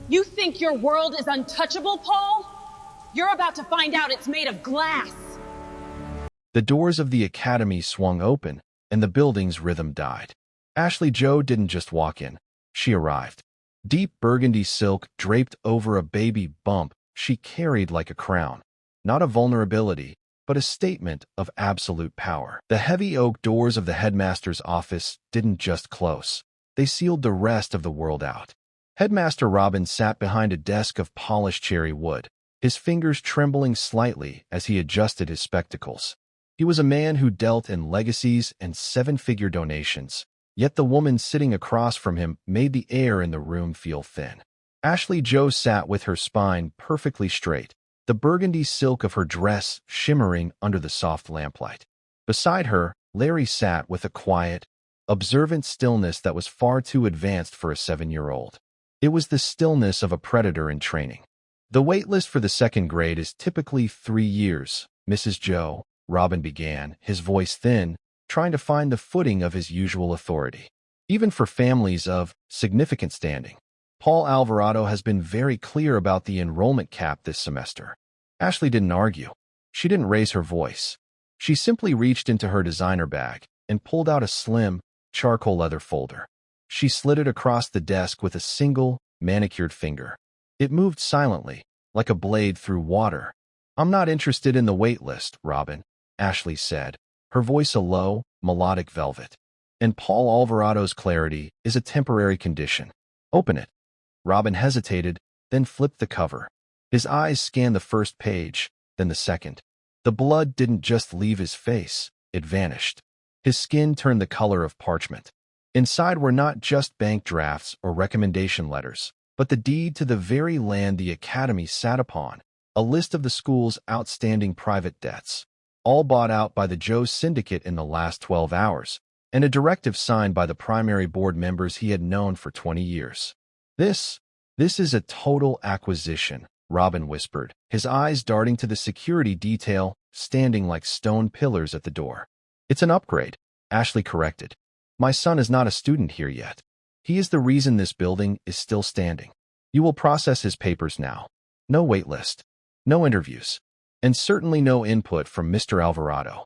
You think your world is untouchable, Paul? You're about to find out it's made of glass. The doors of the academy swung open, and the building's rhythm died. Ashley Joe didn't just walk in. She arrived. Deep burgundy silk draped over a baby bump she carried like a crown. Not a vulnerability, but a statement of absolute power. The heavy oak doors of the headmaster's office didn't just close. They sealed the rest of the world out. Headmaster Robin sat behind a desk of polished cherry wood, his fingers trembling slightly as he adjusted his spectacles. He was a man who dealt in legacies and seven-figure donations, yet the woman sitting across from him made the air in the room feel thin. Ashley Joe sat with her spine perfectly straight, the burgundy silk of her dress shimmering under the soft lamplight. Beside her, Larry sat with a quiet, observant stillness that was far too advanced for a 7-year-old. It was the stillness of a predator in training. The waitlist for the second grade is typically 3 years, Mrs. Joe, Robin began, his voice thin, trying to find the footing of his usual authority. Even for families of significant standing. Paul Alvarado has been very clear about the enrollment cap this semester. Ashley didn't argue. She didn't raise her voice. She simply reached into her designer bag and pulled out a slim, charcoal leather folder. She slid it across the desk with a single, manicured finger. It moved silently, like a blade through water. "I'm not interested in the wait list, Robin," Ashley said, her voice a low, melodic velvet. "And Paul Alvarado's clarity is a temporary condition. Open it." Robin hesitated, then flipped the cover. His eyes scanned the first page, then the second. The blood didn't just leave his face, it vanished. His skin turned the color of parchment. Inside were not just bank drafts or recommendation letters, but the deed to the very land the academy sat upon, a list of the school's outstanding private debts, all bought out by the Joe Syndicate in the last 12 hours, and a directive signed by the primary board members he had known for 20 years. This is a total acquisition," Robin whispered, his eyes darting to the security detail standing like stone pillars at the door. "It's an upgrade," Ashley corrected. "My son is not a student here yet. He is the reason this building is still standing. You will process his papers now. No wait list, no interviews, and certainly no input from Mr. Alvarado."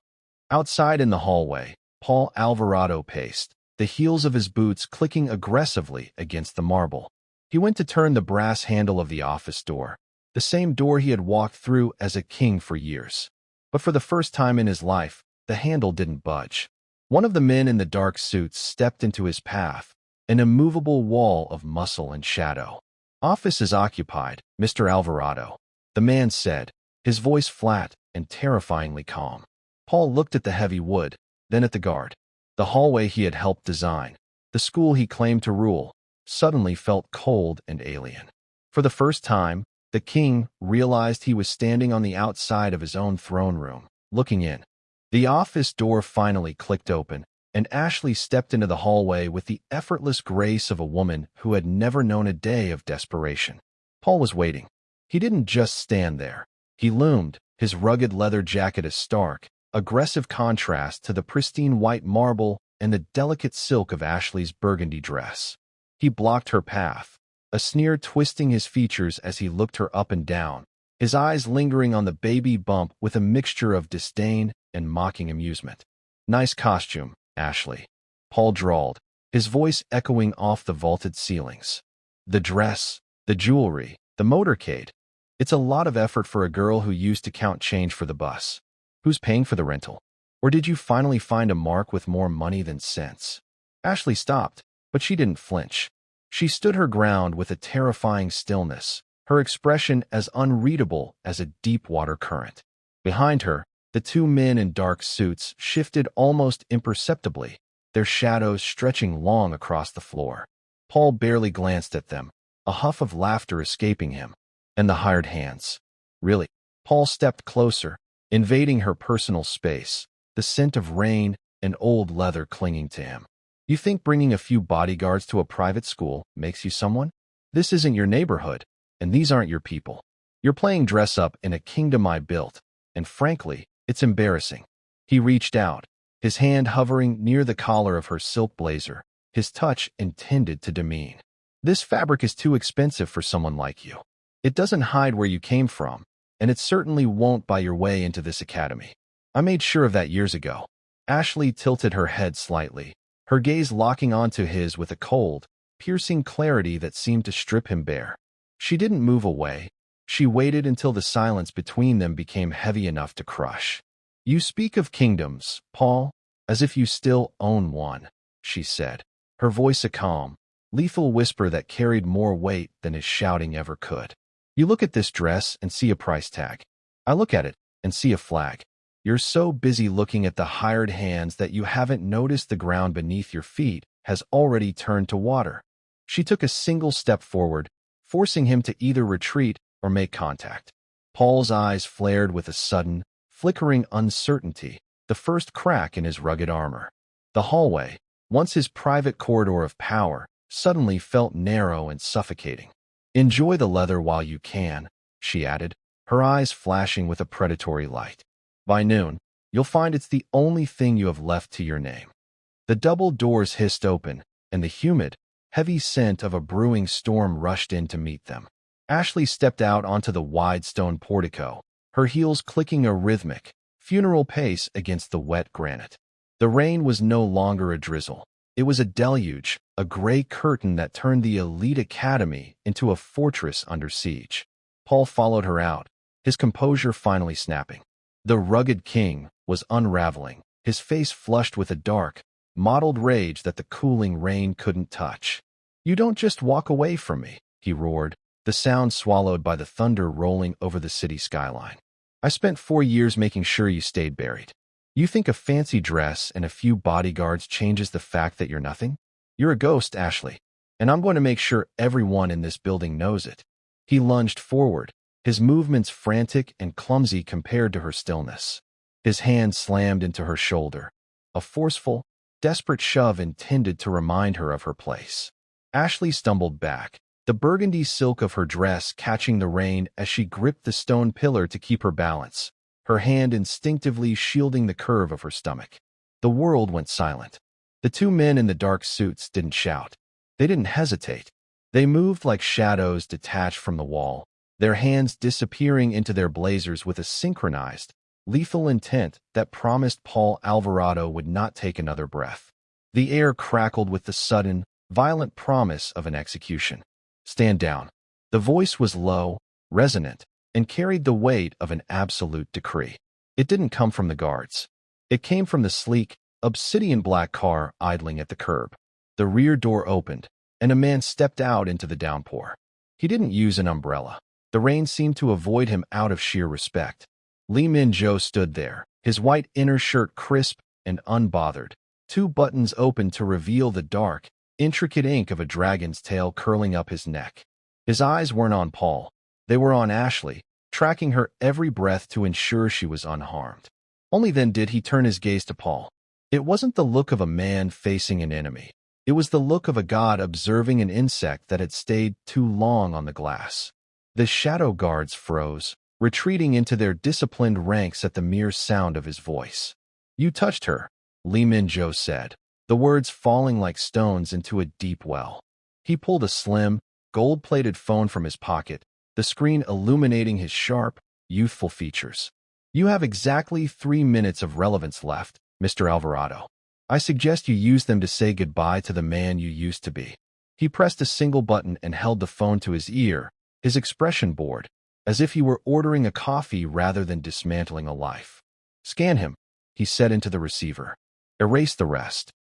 Outside in the hallway, Paul Alvarado paced, the heels of his boots clicking aggressively against the marble. He went to turn the brass handle of the office door, the same door he had walked through as a king for years. But for the first time in his life, the handle didn't budge. One of the men in the dark suits stepped into his path, an immovable wall of muscle and shadow. "Office is occupied, Mr. Alvarado," the man said, his voice flat and terrifyingly calm. Paul looked at the heavy wood, then at the guard. The hallway he had helped design, the school he claimed to rule, suddenly felt cold and alien. For the first time, the king realized he was standing on the outside of his own throne room, looking in. The office door finally clicked open, and Ashley stepped into the hallway with the effortless grace of a woman who had never known a day of desperation. Paul was waiting. He didn't just stand there. He loomed, his rugged leather jacket a stark, aggressive contrast to the pristine white marble and the delicate silk of Ashley's burgundy dress. He blocked her path, a sneer twisting his features as he looked her up and down, his eyes lingering on the baby bump with a mixture of disdain and mocking amusement. "Nice costume, Ashley," Paul drawled, his voice echoing off the vaulted ceilings. "The dress, the jewelry, the motorcade. It's a lot of effort for a girl who used to count change for the bus. Who's paying for the rental? Or did you finally find a mark with more money than sense?" Ashley stopped, but she didn't flinch. She stood her ground with a terrifying stillness, her expression as unreadable as a deep-water current. Behind her, the two men in dark suits shifted almost imperceptibly, their shadows stretching long across the floor. Paul barely glanced at them, a huff of laughter escaping him. "And the hired hands. Really?" Paul stepped closer, invading her personal space, the scent of rain and old leather clinging to him. "You think bringing a few bodyguards to a private school makes you someone? This isn't your neighborhood, and these aren't your people. You're playing dress-up in a kingdom I built, and frankly, it's embarrassing." He reached out, his hand hovering near the collar of her silk blazer, his touch intended to demean. This fabric is too expensive for someone like you. It doesn't hide where you came from, and it certainly won't buy your way into this academy. I made sure of that years ago. Ashley tilted her head slightly, her gaze locking onto his with a cold, piercing clarity that seemed to strip him bare. She didn't move away. She waited until the silence between them became heavy enough to crush. You speak of kingdoms, Paul, as if you still own one, she said, her voice a calm, lethal whisper that carried more weight than his shouting ever could. You look at this dress and see a price tag. I look at it and see a flag. You're so busy looking at the hired hands that you haven't noticed the ground beneath your feet has already turned to water. She took a single step forward, forcing him to either retreat or make contact. Paul's eyes flared with a sudden, flickering uncertainty, the first crack in his rugged armor. The hallway, once his private corridor of power, suddenly felt narrow and suffocating. Enjoy the leather while you can, she added, her eyes flashing with a predatory light. By noon, you'll find it's the only thing you have left to your name. The double doors hissed open, and the humid, heavy scent of a brewing storm rushed in to meet them. Ashley stepped out onto the wide stone portico, her heels clicking a rhythmic, funeral pace against the wet granite. The rain was no longer a drizzle. It was a deluge, a gray curtain that turned the elite academy into a fortress under siege. Paul followed her out, his composure finally snapping. The rugged king was unraveling, his face flushed with a dark, mottled rage that the cooling rain couldn't touch. You don't just walk away from me, he roared, the sound swallowed by the thunder rolling over the city skyline. I spent 4 years making sure you stayed buried. You think a fancy dress and a few bodyguards changes the fact that you're nothing? You're a ghost, Ashley, and I'm going to make sure everyone in this building knows it. He lunged forward, his movements frantic and clumsy compared to her stillness. His hand slammed into her shoulder, a forceful, desperate shove intended to remind her of her place. Ashley stumbled back, the burgundy silk of her dress catching the rain as she gripped the stone pillar to keep her balance, her hand instinctively shielding the curve of her stomach. The world went silent. The two men in the dark suits didn't shout. They didn't hesitate. They moved like shadows detached from the wall, their hands disappearing into their blazers with a synchronized, lethal intent that promised Paul Alvarado would not take another breath. The air crackled with the sudden, violent promise of an execution. Stand down. The voice was low, resonant, and carried the weight of an absolute decree. It didn't come from the guards. It came from the sleek, obsidian-black car idling at the curb. The rear door opened, and a man stepped out into the downpour. He didn't use an umbrella. The rain seemed to avoid him out of sheer respect. Lee Min-jo stood there, his white inner shirt crisp and unbothered, 2 buttons open to reveal the dark, intricate ink of a dragon's tail curling up his neck. His eyes weren't on Paul. They were on Ashley, tracking her every breath to ensure she was unharmed. Only then did he turn his gaze to Paul. It wasn't the look of a man facing an enemy. It was the look of a god observing an insect that had stayed too long on the glass. The shadow guards froze, retreating into their disciplined ranks at the mere sound of his voice. You touched her, Lee Min-jo said, the words falling like stones into a deep well. He pulled a slim, gold-plated phone from his pocket, the screen illuminating his sharp, youthful features. You have exactly 3 minutes of relevance left, Mr. Alvarado. I suggest you use them to say goodbye to the man you used to be. He pressed a single button and held the phone to his ear, his expression bored, as if he were ordering a coffee rather than dismantling a life. Scan him, he said into the receiver. Erase the rest.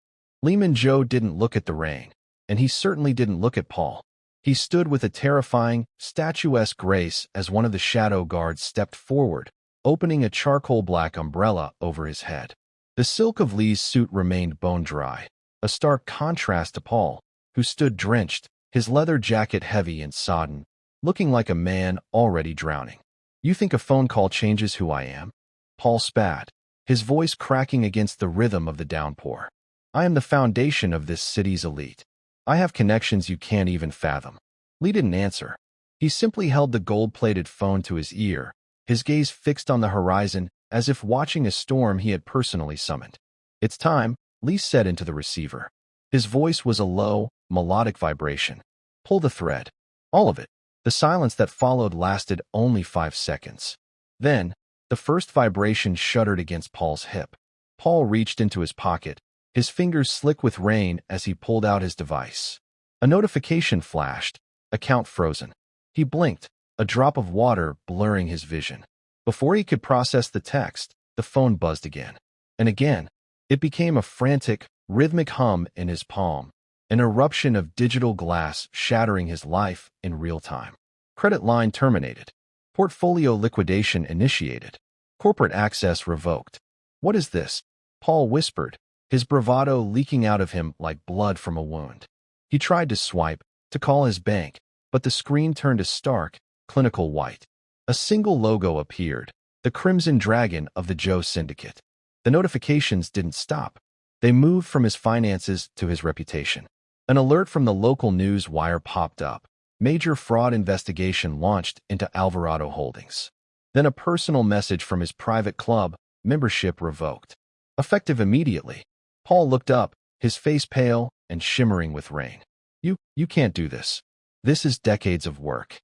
Lee Min-jo didn't look at the rain, and he certainly didn't look at Paul. He stood with a terrifying, statuesque grace as one of the shadow guards stepped forward, opening a charcoal-black umbrella over his head. The silk of Lee's suit remained bone-dry, a stark contrast to Paul, who stood drenched, his leather jacket heavy and sodden, looking like a man already drowning. You think a phone call changes who I am? Paul spat, his voice cracking against the rhythm of the downpour. I am the foundation of this city's elite. I have connections you can't even fathom. Lee didn't answer. He simply held the gold-plated phone to his ear, his gaze fixed on the horizon as if watching a storm he had personally summoned. It's time, Lee said into the receiver. His voice was a low, melodic vibration. Pull the thread. All of it. The silence that followed lasted only 5 seconds. Then, the first vibration shuddered against Paul's hip. Paul reached into his pocket, his fingers slick with rain as he pulled out his device. A notification flashed, account frozen. He blinked, a drop of water blurring his vision. Before he could process the text, the phone buzzed again. And again. It became a frantic, rhythmic hum in his palm, an eruption of digital glass shattering his life in real time. Credit line terminated. Portfolio liquidation initiated. Corporate access revoked. What is this? Paul whispered, his bravado leaking out of him like blood from a wound. He tried to swipe, to call his bank, but the screen turned a stark, clinical white. A single logo appeared, the Crimson Dragon of the Joe Syndicate. The notifications didn't stop. They moved from his finances to his reputation. An alert from the local news wire popped up. Major fraud investigation launched into Alvarado Holdings. Then a personal message from his private club, membership revoked. Effective immediately. Paul looked up, his face pale and shimmering with rain. You can't do this. This is decades of work.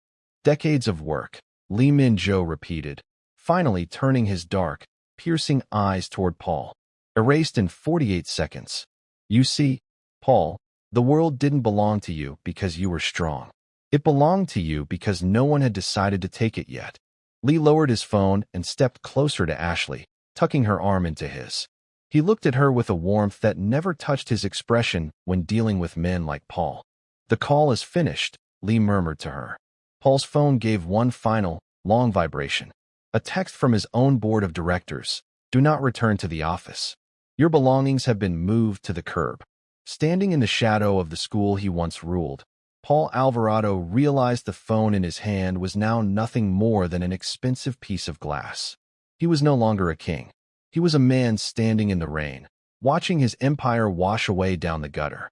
Decades of work, Lee Min-jo repeated, finally turning his dark, piercing eyes toward Paul. Erased in 48 seconds. You see, Paul, the world didn't belong to you because you were strong. It belonged to you because no one had decided to take it yet. Lee lowered his phone and stepped closer to Ashley, tucking her arm into his. He looked at her with a warmth that never touched his expression when dealing with men like Paul. The call is finished, Lee murmured to her. Paul's phone gave one final, long vibration. A text from his own board of directors. Do not return to the office. Your belongings have been moved to the curb. Standing in the shadow of the school he once ruled, Paul Alvarado realized the phone in his hand was now nothing more than an expensive piece of glass. He was no longer a king. He was a man standing in the rain, watching his empire wash away down the gutter.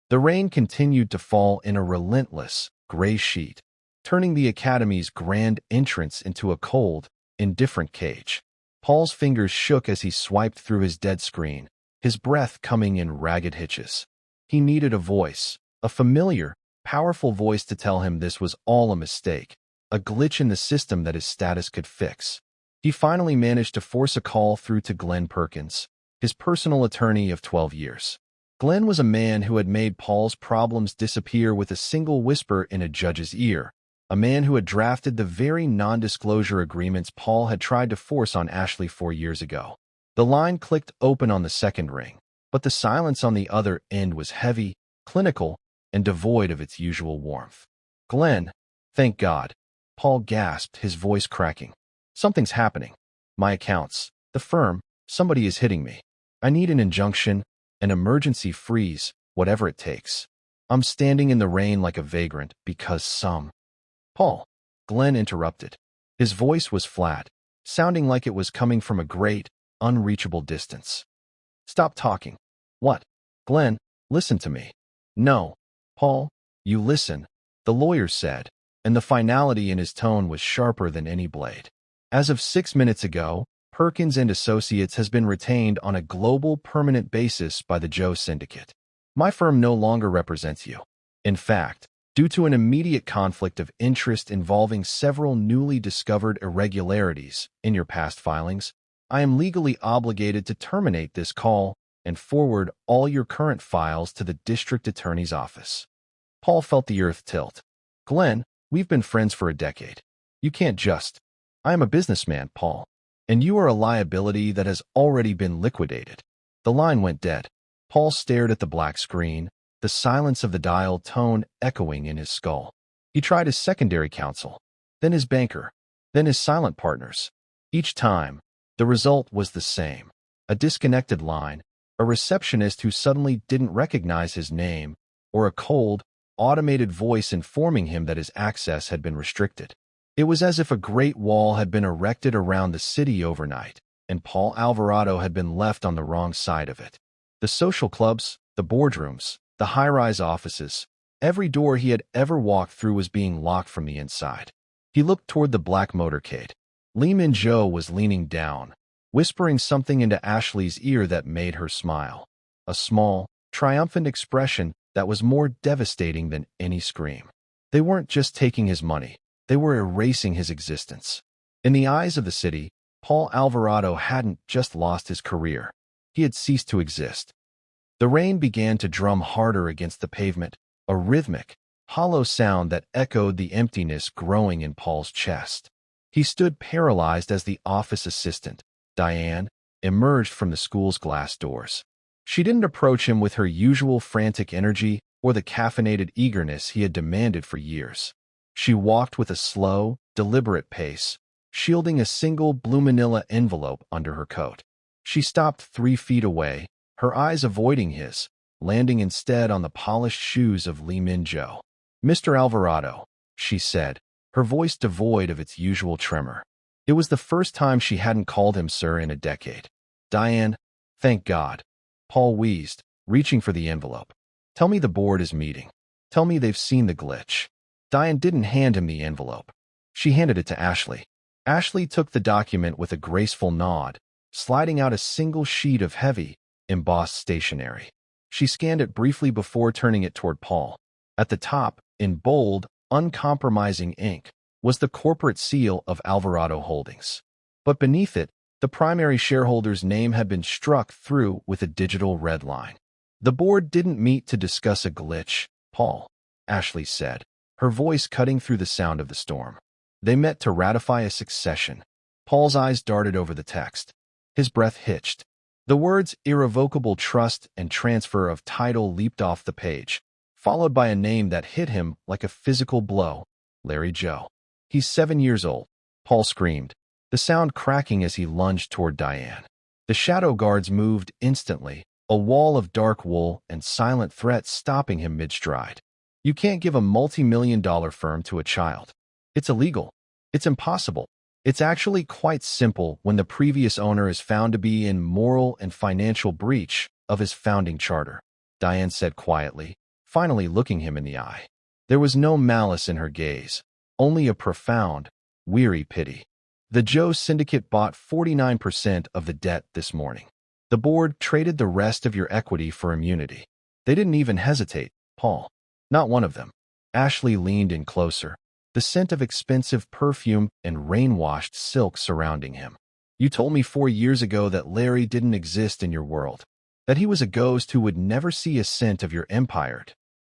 The rain continued to fall in a relentless, gray sheet, turning the academy's grand entrance into a cold, indifferent cage. Paul's fingers shook as he swiped through his dead screen, his breath coming in ragged hitches. He needed a voice, a familiar, powerful voice to tell him this was all a mistake, a glitch in the system that his status could fix. He finally managed to force a call through to Glenn Perkins, his personal attorney of 12 years. Glenn was a man who had made Paul's problems disappear with a single whisper in a judge's ear, a man who had drafted the very non-disclosure agreements Paul had tried to force on Ashley 4 years ago. The line clicked open on the second ring, but the silence on the other end was heavy, clinical, and devoid of its usual warmth. Glenn, thank God, Paul gasped, his voice cracking. Something's happening. My accounts, the firm, somebody is hitting me. I need an injunction, an emergency freeze, whatever it takes. I'm standing in the rain like a vagrant because Paul, Glenn interrupted. His voice was flat, sounding like it was coming from a great, unreachable distance. Stop talking. What? Glenn, listen to me. No. Paul, you listen, the lawyer said, and the finality in his tone was sharper than any blade. As of 6 minutes ago, Perkins and Associates has been retained on a global permanent basis by the Joe Syndicate. My firm no longer represents you. In fact, due to an immediate conflict of interest involving several newly discovered irregularities in your past filings, I am legally obligated to terminate this call and forward all your current files to the district attorney's office. Paul felt the earth tilt. Glenn, we've been friends for a decade. You can't just. I am a businessman, Paul, and you are a liability that has already been liquidated. The line went dead. Paul stared at the black screen, the silence of the dial tone echoing in his skull. He tried his secondary counsel, then his banker, then his silent partners. Each time, the result was the same. A disconnected line, a receptionist who suddenly didn't recognize his name, or a cold, automated voice informing him that his access had been restricted. It was as if a great wall had been erected around the city overnight, and Paul Alvarado had been left on the wrong side of it. The social clubs, the boardrooms, the high-rise offices, every door he had ever walked through was being locked from the inside. He looked toward the black motorcade. Lee Min-jo was leaning down, whispering something into Ashley's ear that made her smile. A small, triumphant expression that was more devastating than any scream. They weren't just taking his money, they were erasing his existence. In the eyes of the city, Paul Alvarado hadn't just lost his career. He had ceased to exist. The rain began to drum harder against the pavement, a rhythmic, hollow sound that echoed the emptiness growing in Paul's chest. He stood paralyzed as the office assistant, Diane, emerged from the school's glass doors. She didn't approach him with her usual frantic energy or the caffeinated eagerness he had demanded for years. She walked with a slow, deliberate pace, shielding a single blue manila envelope under her coat. She stopped 3 feet away, her eyes avoiding his, landing instead on the polished shoes of Lee Min-jo. "Mr. Alvarado," she said, her voice devoid of its usual tremor. It was the first time she hadn't called him sir in a decade. "Diane, thank God," Paul wheezed, reaching for the envelope. "Tell me the board is meeting. Tell me they've seen the glitch." Diane didn't hand him the envelope. She handed it to Ashley. Ashley took the document with a graceful nod, sliding out a single sheet of heavy, embossed stationery. She scanned it briefly before turning it toward Paul. At the top, in bold, uncompromising ink, was the corporate seal of Alvarado Holdings. But beneath it, the primary shareholder's name had been struck through with a digital red line. "The board didn't meet to discuss a glitch, Paul," Ashley said, her voice cutting through the sound of the storm. "They met to ratify a succession." Paul's eyes darted over the text. His breath hitched. The words irrevocable trust and transfer of title leaped off the page, followed by a name that hit him like a physical blow: Larry Joe. "He's 7 years old," Paul screamed, the sound cracking as he lunged toward Diane. The shadow guards moved instantly, a wall of dark wool and silent threats stopping him mid-stride. "You can't give a multi-million-dollar firm to a child. It's illegal. It's impossible. It's actually quite simple when the previous owner is found to be in moral and financial breach of his founding charter," Diane said quietly, finally looking him in the eye. There was no malice in her gaze, only a profound, weary pity. "The Joe Syndicate bought 49% of the debt this morning. The board traded the rest of your equity for immunity. They didn't even hesitate, Paul. Not one of them." Ashley leaned in closer, the scent of expensive perfume and rain-washed silk surrounding him. "You told me 4 years ago that Larry didn't exist in your world, that he was a ghost who would never see a cent of your empire."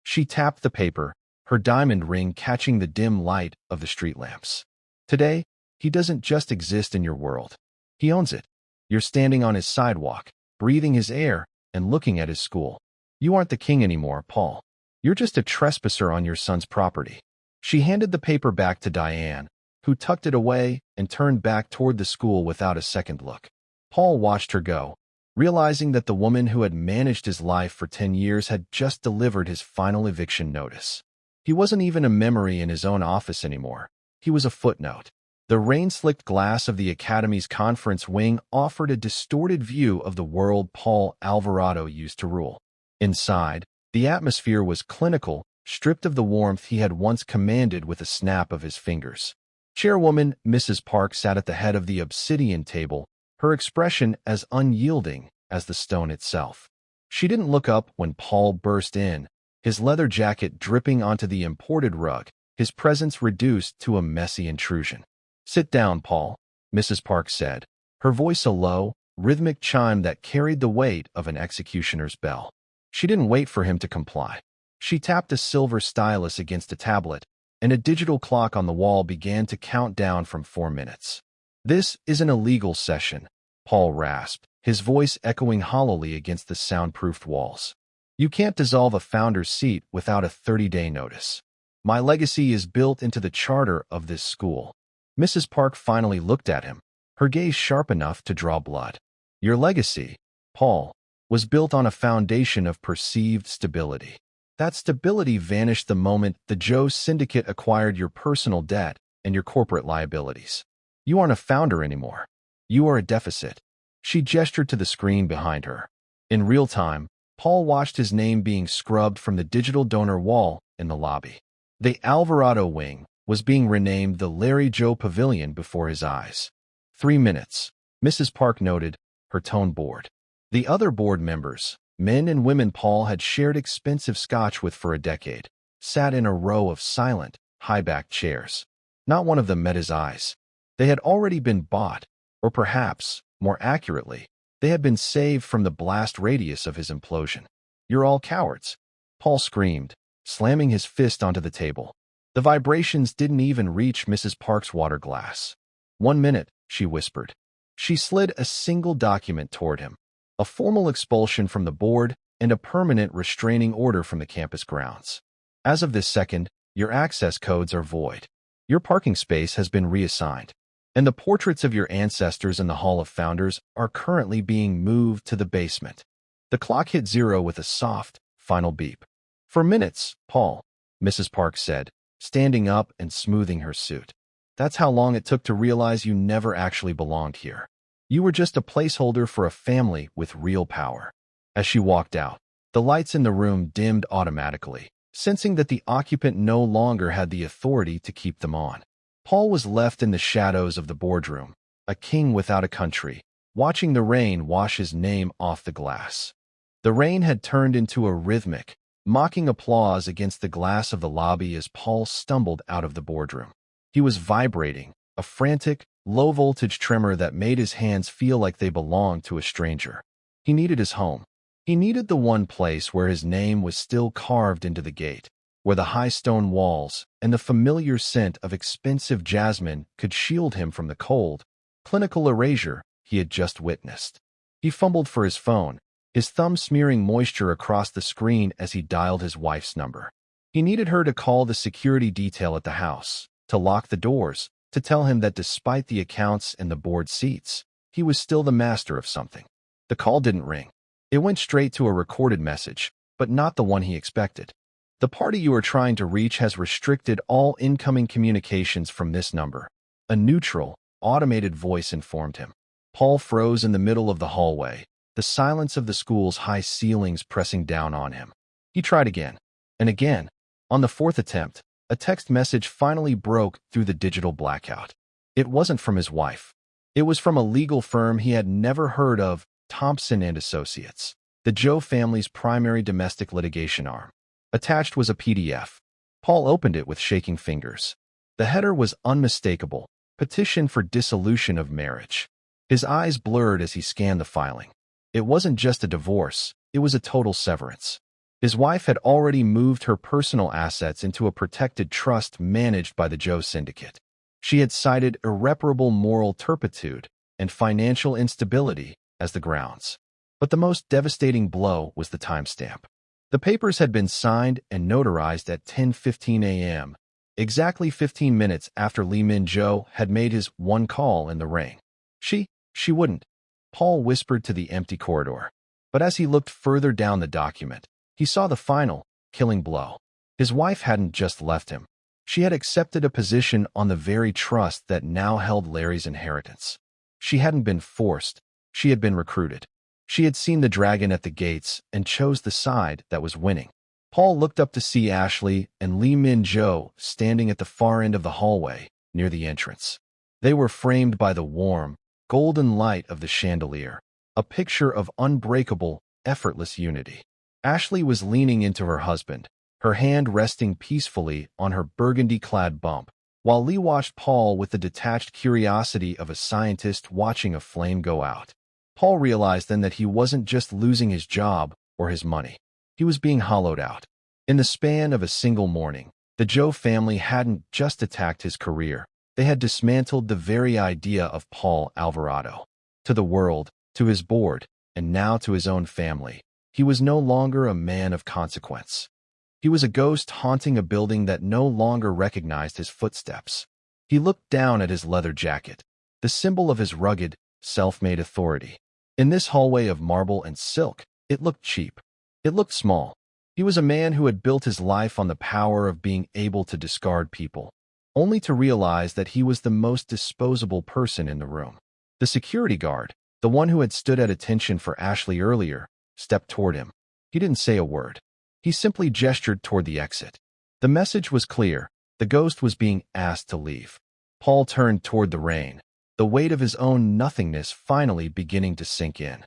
She tapped the paper, her diamond ring catching the dim light of the street lamps. "Today, he doesn't just exist in your world. He owns it. You're standing on his sidewalk, breathing his air, and looking at his school. You aren't the king anymore, Paul. You're just a trespasser on your son's property." She handed the paper back to Diane, who tucked it away and turned back toward the school without a second look. Paul watched her go, realizing that the woman who had managed his life for 10 years had just delivered his final eviction notice. He wasn't even a memory in his own office anymore. He was a footnote. The rain-slicked glass of the Academy's conference wing offered a distorted view of the world Paul Alvarado used to rule. Inside, the atmosphere was clinical, stripped of the warmth he had once commanded with a snap of his fingers. Chairwoman Mrs. Park sat at the head of the obsidian table, her expression as unyielding as the stone itself. She didn't look up when Paul burst in, his leather jacket dripping onto the imported rug, his presence reduced to a messy intrusion. "Sit down, Paul," Mrs. Park said, her voice a low, rhythmic chime that carried the weight of an executioner's bell. She didn't wait for him to comply. She tapped a silver stylus against a tablet, and a digital clock on the wall began to count down from 4 minutes. "This is an illegal session," Paul rasped, his voice echoing hollowly against the soundproofed walls. "You can't dissolve a founder's seat without a 30-day notice. My legacy is built into the charter of this school." Mrs. Park finally looked at him, her gaze sharp enough to draw blood. "Your legacy, Paul, was built on a foundation of perceived stability. That stability vanished the moment the Joe Syndicate acquired your personal debt and your corporate liabilities. You aren't a founder anymore. You are a deficit." She gestured to the screen behind her. In real time, Paul watched his name being scrubbed from the digital donor wall in the lobby. The Alvarado wing was being renamed the Larry Joe Pavilion before his eyes. 3 minutes, Mrs. Park noted, her tone bored. The other board members, Men and women Paul had shared expensive scotch with for a decade, sat in a row of silent, high-backed chairs. Not one of them met his eyes. They had already been bought, or perhaps, more accurately, they had been saved from the blast radius of his implosion. "You're all cowards," Paul screamed, slamming his fist onto the table. The vibrations didn't even reach Mrs. Park's water glass. "1 minute," she whispered. She slid a single document toward him, a formal expulsion from the board and a permanent restraining order from the campus grounds. "As of this second, your access codes are void. Your parking space has been reassigned, and the portraits of your ancestors in the Hall of Founders are currently being moved to the basement." The clock hit 0 with a soft, final beep. "For minutes, Paul," Mrs. Park said, standing up and smoothing her suit. "That's how long it took to realize you never actually belonged here. You were just a placeholder for a family with real power." As she walked out, the lights in the room dimmed automatically, sensing that the occupant no longer had the authority to keep them on. Paul was left in the shadows of the boardroom, a king without a country, watching the rain wash his name off the glass. The rain had turned into a rhythmic, mocking applause against the glass of the lobby as Paul stumbled out of the boardroom. He was vibrating, a frantic, low-voltage tremor that made his hands feel like they belonged to a stranger. He needed his home. He needed the one place where his name was still carved into the gate, where the high stone walls and the familiar scent of expensive jasmine could shield him from the cold, clinical erasure he had just witnessed. He fumbled for his phone, his thumb smearing moisture across the screen as he dialed his wife's number. He needed her to call the security detail at the house, to lock the doors, to tell him that despite the accounts and the board seats, he was still the master of something. The call didn't ring. It went straight to a recorded message, but not the one he expected. "The party you are trying to reach has restricted all incoming communications from this number," a neutral, automated voice informed him. Paul froze in the middle of the hallway, the silence of the school's high ceilings pressing down on him. He tried again, and again. On the 4th attempt, a text message finally broke through the digital blackout. It wasn't from his wife. It was from a legal firm he had never heard of, Thompson and Associates, the Joe family's primary domestic litigation arm. Attached was a PDF. Paul opened it with shaking fingers. The header was unmistakable: "Petition for dissolution of marriage." His eyes blurred as he scanned the filing. It wasn't just a divorce, it was a total severance. His wife had already moved her personal assets into a protected trust managed by the Joe Syndicate. She had cited irreparable moral turpitude and financial instability as the grounds. But the most devastating blow was the timestamp. The papers had been signed and notarized at 10:15 a.m., exactly 15 minutes after Lee Min-jo had made his one call in the ring. She wouldn't, Paul whispered to the empty corridor. But as he looked further down the document, he saw the final, killing blow. His wife hadn't just left him. She had accepted a position on the very trust that now held Larry's inheritance. She hadn't been forced. She had been recruited. She had seen the dragon at the gates and chose the side that was winning. Paul looked up to see Ashley and Lee Min-jo standing at the far end of the hallway, near the entrance. They were framed by the warm, golden light of the chandelier, a picture of unbreakable, effortless unity. Ashley was leaning into her husband, her hand resting peacefully on her burgundy-clad bump, while Lee watched Paul with the detached curiosity of a scientist watching a flame go out. Paul realized then that he wasn't just losing his job or his money. He was being hollowed out. In the span of a single morning, the Joe family hadn't just attacked his career. They had dismantled the very idea of Paul Alvarado. To the world, to his board, and now to his own family, he was no longer a man of consequence. He was a ghost haunting a building that no longer recognized his footsteps. He looked down at his leather jacket, the symbol of his rugged, self-made authority. In this hallway of marble and silk, it looked cheap. It looked small. He was a man who had built his life on the power of being able to discard people, only to realize that he was the most disposable person in the room. The security guard, the one who had stood at attention for Ashley earlier, stepped toward him. He didn't say a word. He simply gestured toward the exit. The message was clear. The ghost was being asked to leave. Paul turned toward the rain, the weight of his own nothingness finally beginning to sink in.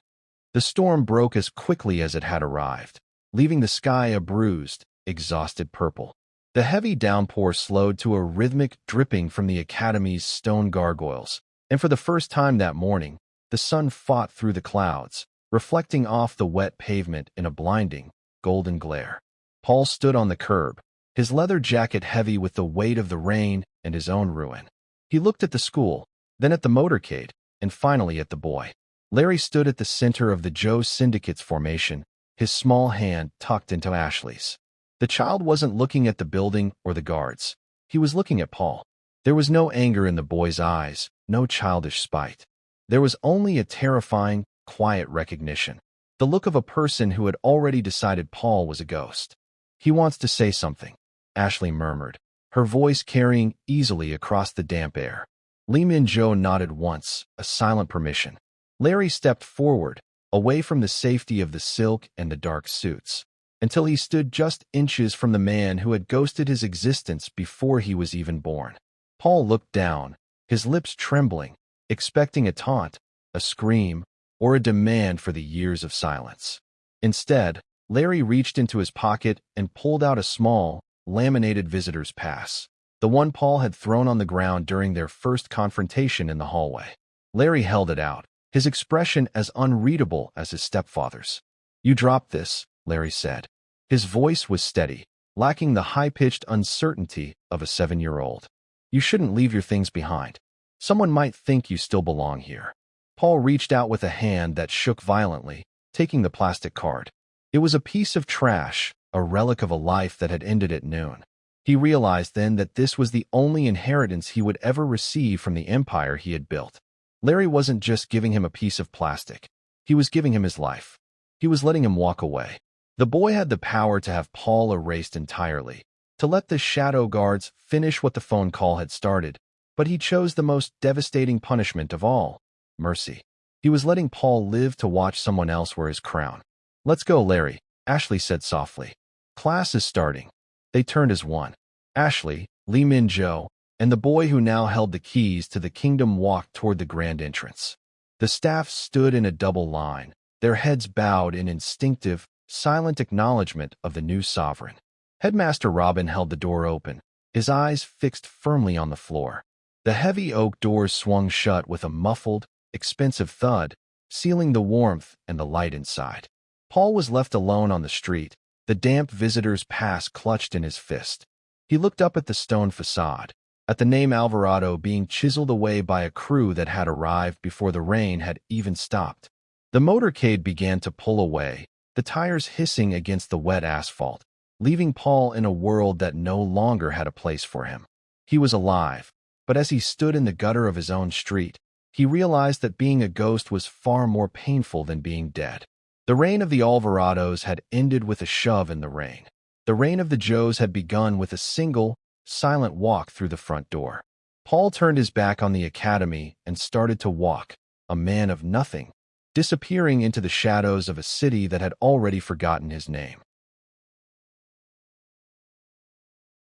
The storm broke as quickly as it had arrived, leaving the sky a bruised, exhausted purple. The heavy downpour slowed to a rhythmic dripping from the academy's stone gargoyles, and for the first time that morning, the sun fought through the clouds, reflecting off the wet pavement in a blinding, golden glare. Paul stood on the curb, his leather jacket heavy with the weight of the rain and his own ruin. He looked at the school, then at the motorcade, and finally at the boy. Larry stood at the center of the Joe Syndicate's formation, his small hand tucked into Ashley's. The child wasn't looking at the building or the guards. He was looking at Paul. There was no anger in the boy's eyes, no childish spite. There was only a terrifying, quiet recognition, the look of a person who had already decided Paul was a ghost. "He wants to say something," Ashley murmured, her voice carrying easily across the damp air. Lee Min-jo nodded once, a silent permission. Larry stepped forward, away from the safety of the silk and the dark suits, until he stood just inches from the man who had ghosted his existence before he was even born. Paul looked down, his lips trembling, expecting a taunt, a scream, or a demand for the years of silence. Instead, Larry reached into his pocket and pulled out a small, laminated visitor's pass, the one Paul had thrown on the ground during their first confrontation in the hallway. Larry held it out, his expression as unreadable as his stepfather's. "You dropped this," Larry said. His voice was steady, lacking the high-pitched uncertainty of a 7-year-old. "You shouldn't leave your things behind. Someone might think you still belong here." Paul reached out with a hand that shook violently, taking the plastic card. It was a piece of trash, a relic of a life that had ended at noon. He realized then that this was the only inheritance he would ever receive from the empire he had built. Larry wasn't just giving him a piece of plastic. He was giving him his life. He was letting him walk away. The boy had the power to have Paul erased entirely, to let the shadow guards finish what the phone call had started, but he chose the most devastating punishment of all, mercy. He was letting Paul live to watch someone else wear his crown. "Let's go, Larry," Ashley said softly. "Class is starting." They turned as one. Ashley, Lee Min-jo, and the boy who now held the keys to the kingdom walked toward the grand entrance. The staff stood in a double line, their heads bowed in instinctive, silent acknowledgement of the new sovereign. Headmaster Robin held the door open, his eyes fixed firmly on the floor. The heavy oak doors swung shut with a muffled, expensive thud, sealing the warmth and the light inside. Paul was left alone on the street, the damp visitor's pass clutched in his fist. He looked up at the stone facade, at the name Alvarado being chiseled away by a crew that had arrived before the rain had even stopped. The motorcade began to pull away, the tires hissing against the wet asphalt, leaving Paul in a world that no longer had a place for him. He was alive, but as he stood in the gutter of his own street, he realized that being a ghost was far more painful than being dead. The reign of the Alvarados had ended with a shove in the rain. The reign of the Joes had begun with a single, silent walk through the front door. Paul turned his back on the academy and started to walk, a man of nothing, disappearing into the shadows of a city that had already forgotten his name.